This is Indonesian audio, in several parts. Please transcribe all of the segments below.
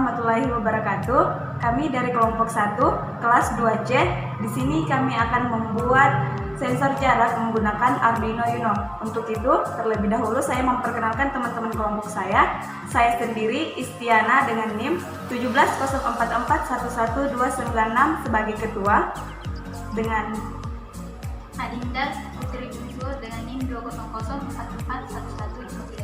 warahmatullahi wabarakatuh. Kami dari kelompok 1, kelas 2C. Di sini kami akan membuat sensor jarak menggunakan Arduino Uno. Untuk itu, terlebih dahulu saya memperkenalkan teman-teman kelompok saya. Saya sendiri Istiana dengan NIM 17044111296 sebagai ketua. Dengan Adinda Putri Bungsu dengan NIM 200441113.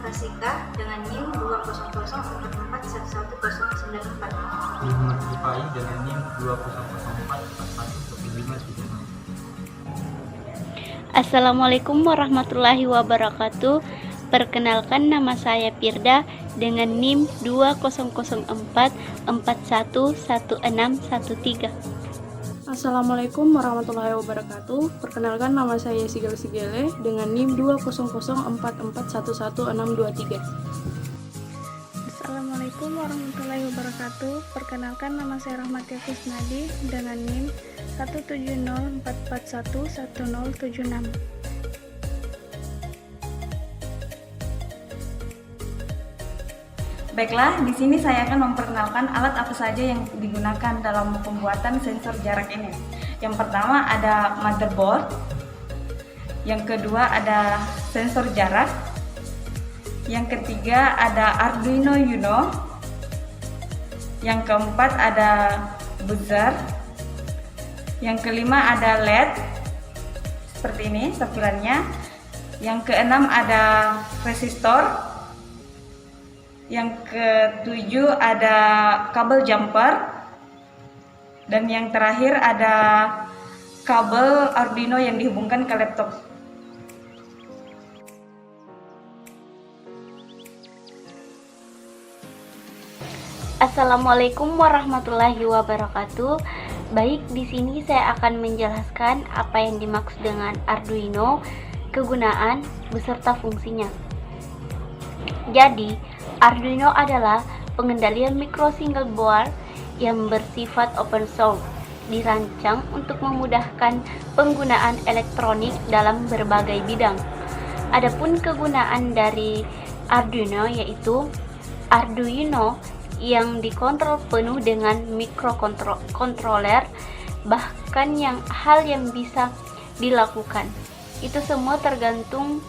Rasika dengan NIM 20044111094. Muhammad Rifai dengan NIM 20044111536. Assalamualaikum warahmatullahi wabarakatuh. Perkenalkan, nama saya Firda dengan NIM 20044111613. Assalamualaikum warahmatullahi wabarakatuh. Perkenalkan, nama saya Sigel Sigele dengan NIM 20044111623. Assalamualaikum warahmatullahi wabarakatuh. Perkenalkan, nama saya Rahmatia Kusnadi dengan NIM 17044411076. Baiklah, di sini saya akan memperkenalkan alat apa saja yang digunakan dalam pembuatan sensor jarak ini. Yang pertama ada motherboard, yang kedua ada sensor jarak, yang ketiga ada Arduino Uno, yang keempat ada buzzer, yang kelima ada LED seperti ini tampilannya, yang keenam ada resistor, yang ketujuh ada kabel jumper, dan yang terakhir ada kabel Arduino yang dihubungkan ke laptop. Assalamualaikum warahmatullahi wabarakatuh. Baik, di sini saya akan menjelaskan apa yang dimaksud dengan Arduino, kegunaan beserta fungsinya. Jadi, Arduino adalah pengendalian micro single board yang bersifat open source, dirancang untuk memudahkan penggunaan elektronik dalam berbagai bidang. Adapun kegunaan dari Arduino yaitu Arduino yang dikontrol penuh dengan microcontroller, bahkan hal yang bisa dilakukan. Itu semua tergantung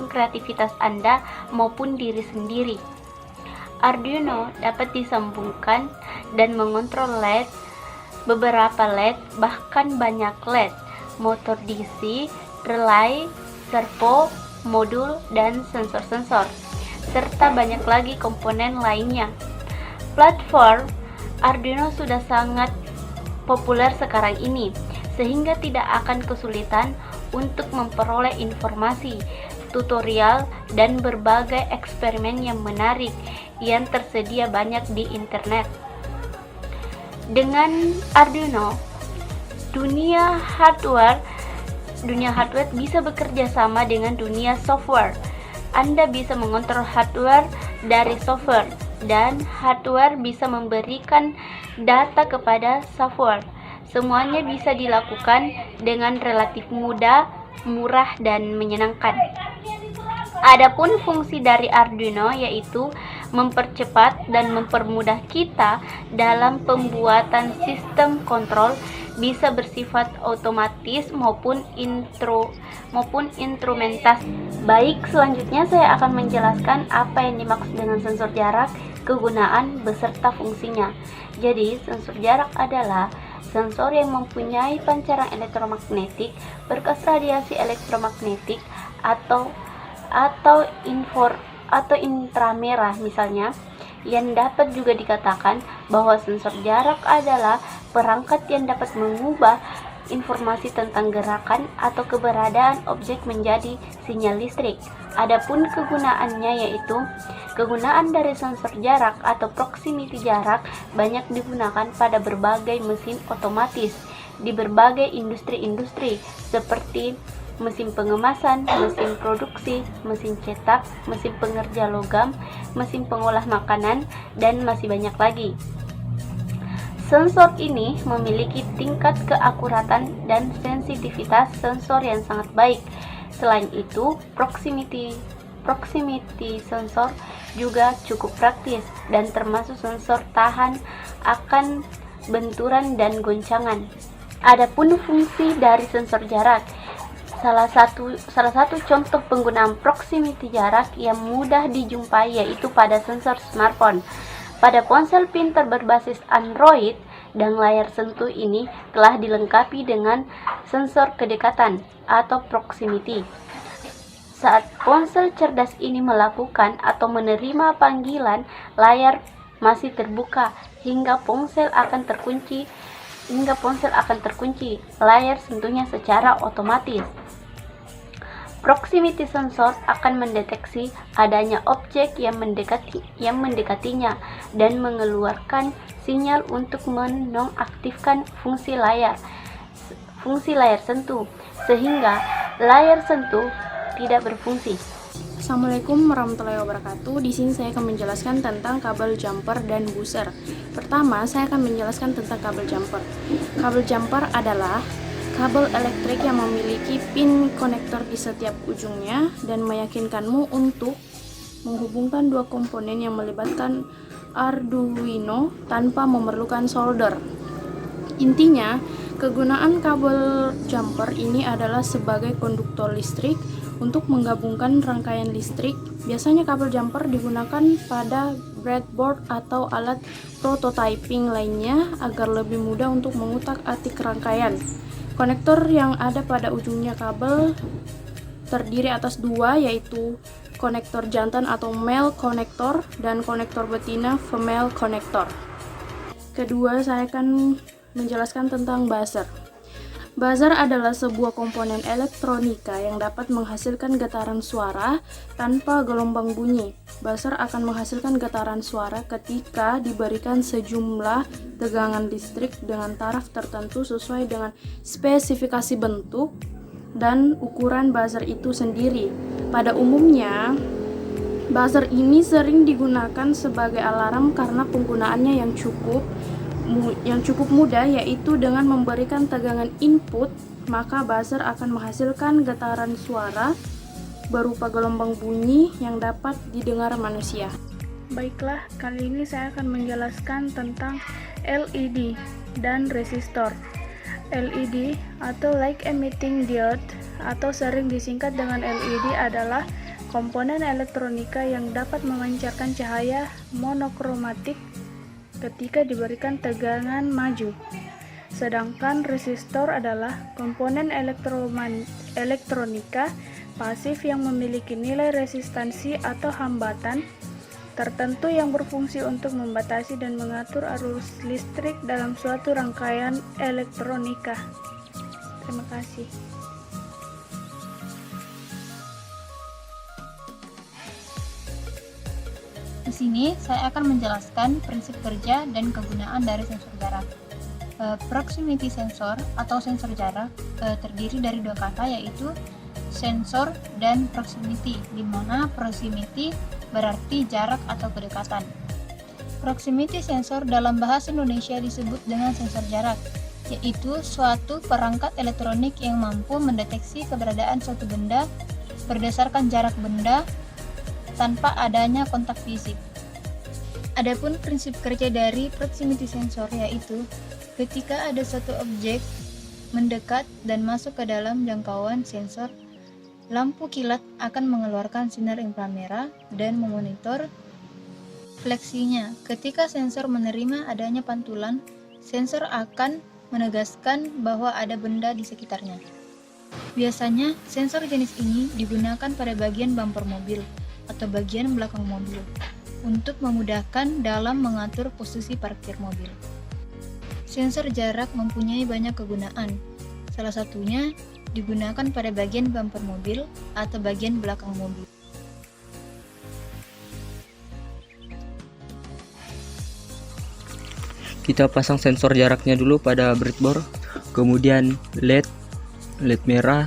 kreativitas Anda maupun diri sendiri. Arduino dapat disambungkan dan mengontrol LED, beberapa LED, bahkan banyak LED, motor DC, relay, servo, modul, dan sensor-sensor, serta banyak lagi komponen lainnya. Platform Arduino sudah sangat populer sekarang ini, sehingga tidak akan kesulitan untuk memperoleh informasi, tutorial, dan berbagai eksperimen yang menarik yang tersedia banyak di internet. Dengan Arduino, dunia hardware bisa bekerja sama dengan dunia software. Anda bisa mengontrol hardware dari software, dan hardware bisa memberikan data kepada software. Semuanya bisa dilakukan dengan relatif mudah, murah, dan menyenangkan. Adapun fungsi dari Arduino yaitu mempercepat dan mempermudah kita dalam pembuatan sistem kontrol, bisa bersifat otomatis maupun instrumentasi. Baik, selanjutnya saya akan menjelaskan apa yang dimaksud dengan sensor jarak, kegunaan beserta fungsinya. Jadi, sensor jarak adalah sensor yang mempunyai pancaran elektromagnetik, berkas radiasi elektromagnetik atau inframerah misalnya, yang dapat juga dikatakan bahwa sensor jarak adalah perangkat yang dapat mengubah informasi tentang gerakan atau keberadaan objek menjadi sinyal listrik. Adapun kegunaannya yaitu kegunaan dari sensor jarak atau proximity jarak banyak digunakan pada berbagai mesin otomatis di berbagai industri seperti mesin pengemasan, mesin produksi, mesin cetak, mesin pengerja logam, mesin pengolah makanan, dan masih banyak lagi. Sensor ini memiliki tingkat keakuratan dan sensitivitas sensor yang sangat baik. Selain itu, proximity proximity sensor juga cukup praktis dan termasuk sensor tahan akan benturan dan goncangan. Adapun fungsi dari sensor jarak, salah satu contoh penggunaan proximity jarak yang mudah dijumpai yaitu pada sensor smartphone. Pada ponsel pintar berbasis Android dan layar sentuh ini telah dilengkapi dengan sensor kedekatan atau proximity. Saat ponsel cerdas ini melakukan atau menerima panggilan, layar masih terbuka hingga ponsel akan terkunci, layar sentuhnya secara otomatis. Proximity sensor akan mendeteksi adanya objek yang mendekatinya dan mengeluarkan sinyal untuk menonaktifkan fungsi layar sentuh, sehingga layar sentuh tidak berfungsi. Assalamualaikum warahmatullahi wabarakatuh. Di sini saya akan menjelaskan tentang kabel jumper dan buzzer. Pertama, saya akan menjelaskan tentang kabel jumper. Kabel jumper adalah kabel elektrik yang memiliki pin konektor di setiap ujungnya dan meyakinkanmu untuk menghubungkan dua komponen yang melibatkan Arduino tanpa memerlukan solder. Intinya, kegunaan kabel jumper ini adalah sebagai konduktor listrik untuk menggabungkan rangkaian listrik. Biasanya kabel jumper digunakan pada breadboard atau alat prototyping lainnya agar lebih mudah untuk mengutak-atik rangkaian. Konektor yang ada pada ujungnya kabel terdiri atas dua, yaitu konektor jantan atau male konektor dan konektor betina female konektor. Kedua, saya akan menjelaskan tentang buzzer. Buzzer adalah sebuah komponen elektronika yang dapat menghasilkan getaran suara tanpa gelombang bunyi. Buzzer akan menghasilkan getaran suara ketika diberikan sejumlah tegangan listrik dengan taraf tertentu sesuai dengan spesifikasi bentuk dan ukuran buzzer itu sendiri. Pada umumnya, buzzer ini sering digunakan sebagai alarm karena penggunaannya yang cukup mudah, yaitu dengan memberikan tegangan input, maka buzzer akan menghasilkan getaran suara berupa gelombang bunyi yang dapat didengar manusia. Baiklah, kali ini saya akan menjelaskan tentang LED dan resistor. LED atau light emitting diode atau sering disingkat dengan LED adalah komponen elektronika yang dapat memancarkan cahaya monokromatik ketika diberikan tegangan maju. Sedangkan resistor adalah komponen elektronika pasif yang memiliki nilai resistansi atau hambatan tertentu yang berfungsi untuk membatasi dan mengatur arus listrik dalam suatu rangkaian elektronika. Terima kasih. Di sini saya akan menjelaskan prinsip kerja dan kegunaan dari sensor jarak. Proximity sensor atau sensor jarak terdiri dari dua kata, yaitu sensor dan proximity, di mana proximity berarti jarak atau kedekatan. Proximity sensor dalam bahasa Indonesia disebut dengan sensor jarak, yaitu suatu perangkat elektronik yang mampu mendeteksi keberadaan suatu benda berdasarkan jarak benda tanpa adanya kontak fisik. Adapun prinsip kerja dari proximity sensor yaitu ketika ada suatu objek mendekat dan masuk ke dalam jangkauan sensor, lampu kilat akan mengeluarkan sinar inframerah dan memonitor fleksinya. Ketika sensor menerima adanya pantulan, sensor akan menegaskan bahwa ada benda di sekitarnya. Biasanya, sensor jenis ini digunakan pada bagian bumper mobil atau bagian belakang mobil untuk memudahkan dalam mengatur posisi parkir mobil. Sensor jarak mempunyai banyak kegunaan. Salah satunya digunakan pada bagian bumper mobil atau bagian belakang mobil. Kita pasang sensor jaraknya dulu pada breadboard, kemudian LED merah,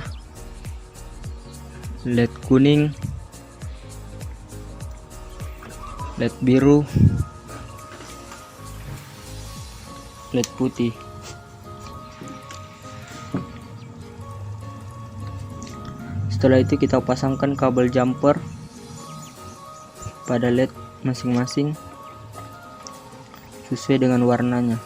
LED kuning, LED biru, LED putih. Setelah itu kita pasangkan kabel jumper pada LED masing-masing sesuai dengan warnanya.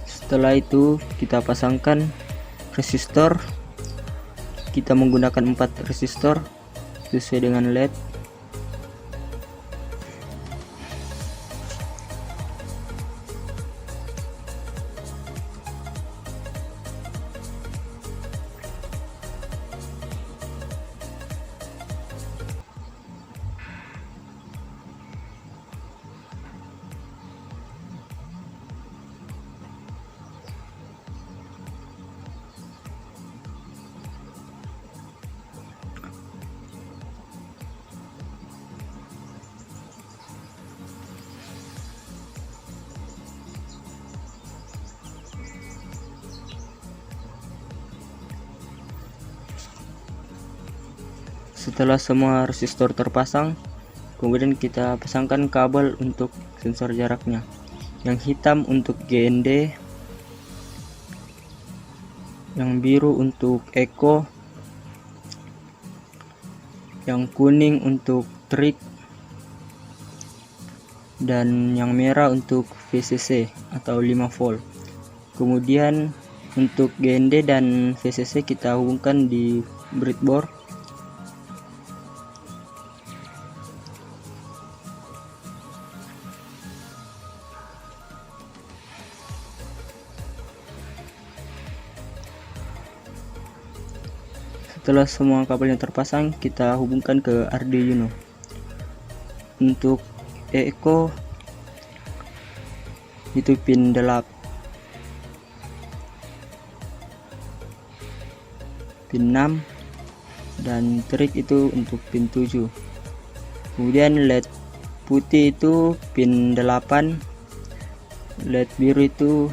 Setelah itu kita pasangkan resistor. Kita menggunakan 4 resistor sesuai dengan LED. Setelah semua resistor terpasang, kemudian kita pasangkan kabel untuk sensor jaraknya. Yang hitam untuk GND, yang biru untuk echo, yang kuning untuk trig, dan yang merah untuk VCC atau 5 volt. Kemudian untuk GND dan VCC kita hubungkan di breadboard. Setelah semua kabelnya terpasang, kita hubungkan ke Arduino. Untuk echo itu pin 8, pin 6, dan trig itu untuk pin 7. Kemudian LED putih itu pin 8, LED biru itu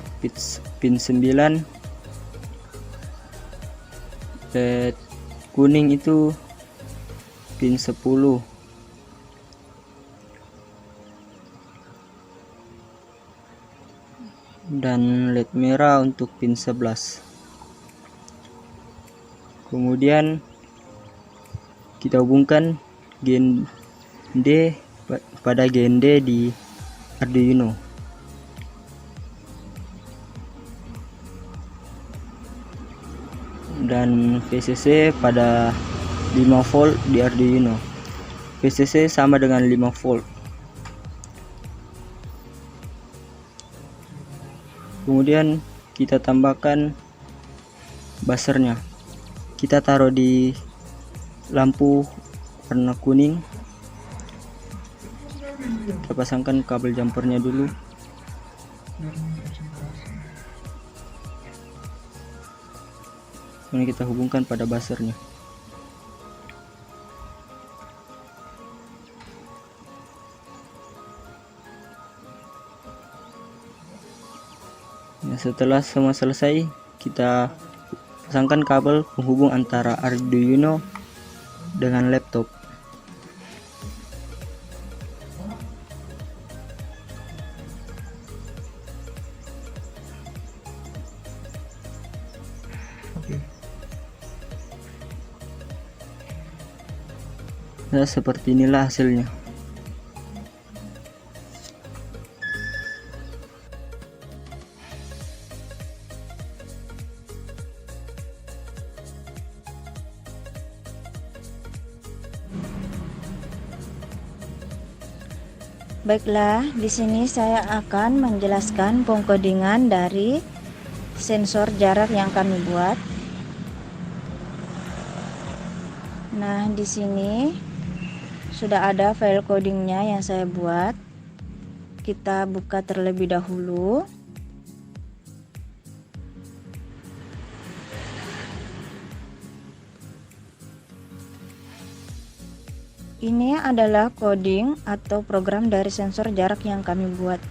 pin 9, LED kuning itu pin 10, dan LED merah untuk pin 11. Kemudian kita hubungkan GND pada GND di Arduino. Dan VCC pada 5 volt di Arduino. VCC sama dengan 5 volt. Kemudian kita tambahkan buzzernya. Kita taruh di lampu warna kuning. Kita pasangkan kabel jumpernya dulu. Ini kita hubungkan pada buzzernya. Nah, setelah semua selesai, kita pasangkan kabel penghubung antara Arduino dengan laptop. Nah, seperti inilah hasilnya. Baiklah, di sini saya akan menjelaskan pengkodingan dari sensor jarak yang kami buat. Nah, di sini sudah ada file codingnya yang saya buat. Kita buka terlebih dahulu. Ini adalah coding atau program dari sensor jarak yang kami buat.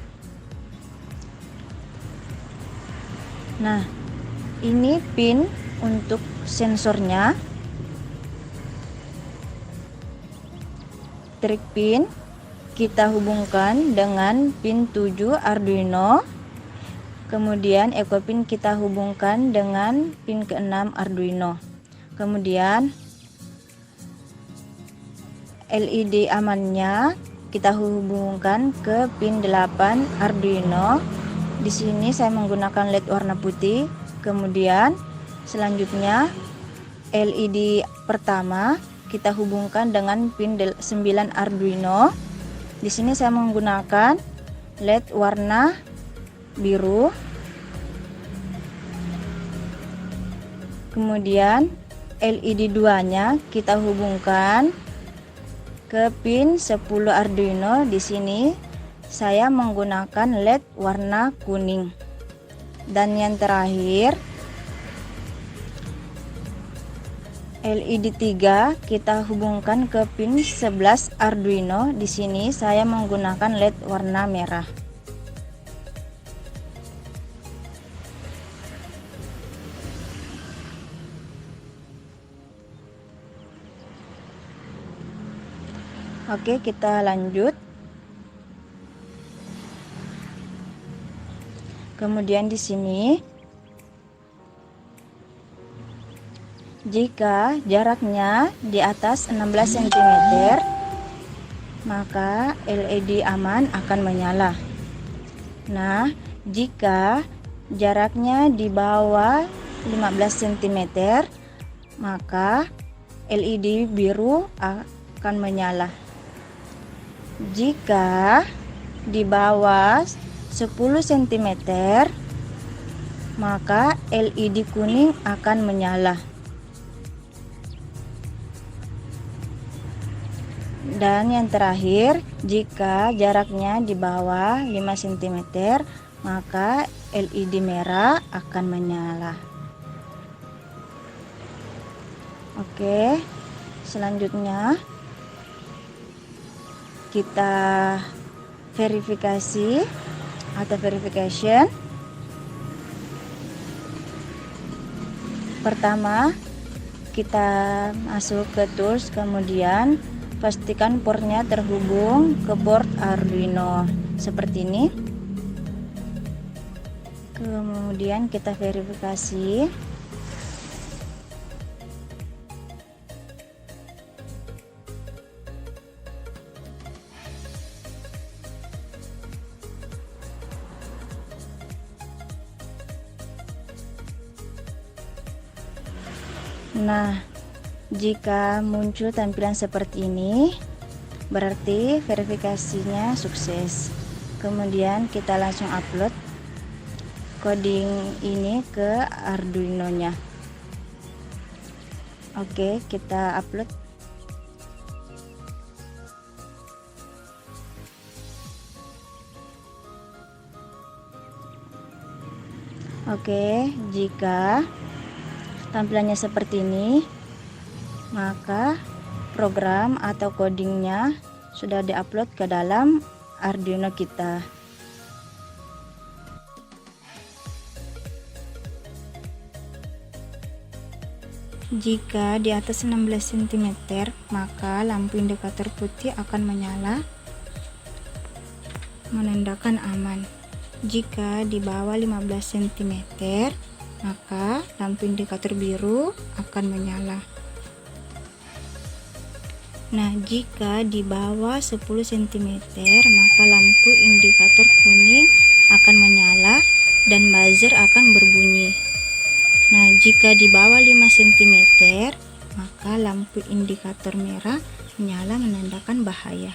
Nah, ini pin untuk sensornya, trig pin, kita hubungkan dengan pin 7 Arduino. Kemudian eco pin kita hubungkan dengan pin ke-6 Arduino. Kemudian LED amannya kita hubungkan ke pin 8 Arduino. Di sini saya menggunakan LED warna putih. Kemudian selanjutnya LED pertama kita hubungkan dengan pin 9 Arduino. Di sini saya menggunakan LED warna biru. Kemudian LED 2-nya kita hubungkan ke pin 10 Arduino. Di sini saya menggunakan LED warna kuning. Dan yang terakhir LED 3 kita hubungkan ke pin 11 Arduino. Di sini saya menggunakan LED warna merah. Oke, kita lanjut. Kemudian di sini jika jaraknya di atas 16 cm, maka LED aman akan menyala. Nah, jika jaraknya di bawah 15 cm, maka LED biru akan menyala. Jika di bawah 10 cm, maka LED kuning akan menyala. Dan yang terakhir, jika jaraknya di bawah 5 cm, maka LED merah akan menyala. Oke, selanjutnya kita verifikasi atau verification. Pertama, kita masuk ke tools, kemudian pastikan portnya terhubung ke board Arduino seperti ini. Kemudian kita verifikasi. Nah, jika muncul tampilan seperti ini, berarti verifikasinya sukses. Kemudian kita langsung upload coding ini ke Arduino-nya. Oke, kita upload. Oke, jika tampilannya seperti ini, maka program atau codingnya sudah diupload ke dalam Arduino kita. Jika di atas 16 cm, maka lampu indikator putih akan menyala, menandakan aman. Jika di bawah 15 cm, maka lampu indikator biru akan menyala. Nah, jika di bawah 10 cm, maka lampu indikator kuning akan menyala dan buzzer akan berbunyi. Nah, jika di bawah 5 cm, maka lampu indikator merah menyala menandakan bahaya.